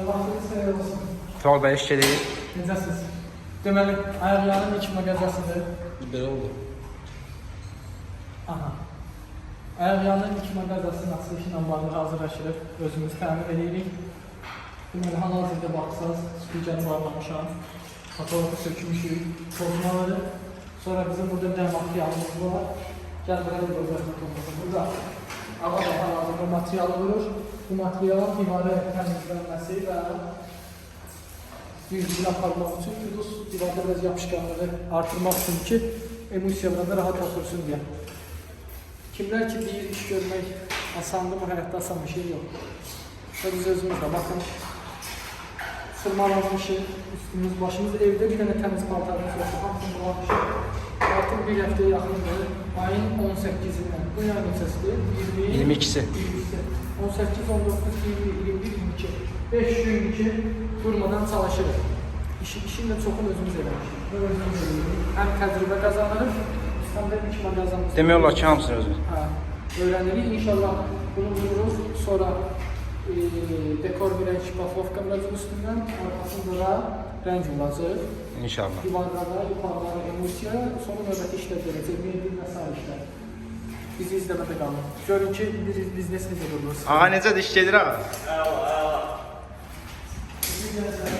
Vaxtınız xeyir olsun. Tural bəy, eşk edeyik. Necəsiz? Deməli, ayaqlarının ilk mağazasıdır. Belə oldu. Aha. Ayaqlarının ilk mağazasının açılışı ilə bağlı hazırlaşırıq. Özümüz təmin edirik. Deməli, hal-hazırda baxsaz, spicanı bağlamışam. Fotoğrafı sökmüşük, tozmaları. Sonra bizim burada bir dənə materialımız var. Gəl buraya bir gözləşmə topladım. Burada ağac hal-hazırda materialı vurur. Bu materialın divarı təmizlənməsi və yüzünü aparmaq üçün Yudus divarda biraz yapışqanlığı artırmaq üçün ki, emulsiyalarında rahat otursun deyə. Kimlər ki deyir, iş görmək asandır, bu həyatda asan bir şey yox. Və biz özümüz də baxın, sırmalanmışıq, üstümüz, başımız evdə bir dənə təmiz paltarımız yoxdur, hamısını bulamışıq. Artıq bir həftəyə yaxındır, ayın 18-dən, bu yan neçəsidir? 22-si. 18, 19, 20, 21, 22. 5 gün ki durmadan çalışırıq. İşin də çoxunu özümüz eləmişik. Həm təcrübə qazanırıq, həm də ilk mağazamız. Demək olar ki, hamısını özümüz. Hə, öyrənirik. İnşallah bunu vururuz. Sonra dekor bir rəng şifaflovka vuracaq üstündən, arxasında da rəng olacaq. İnşallah. Divarlara, yuxarılara emulsiya, sonra növbəti işlər görəcək, meybil və s. işlər. Bizi izləmədə qalın. Görün ki, biz necə dururuz. Ağa necədir, iş gedir ağa? Bizi gəzək.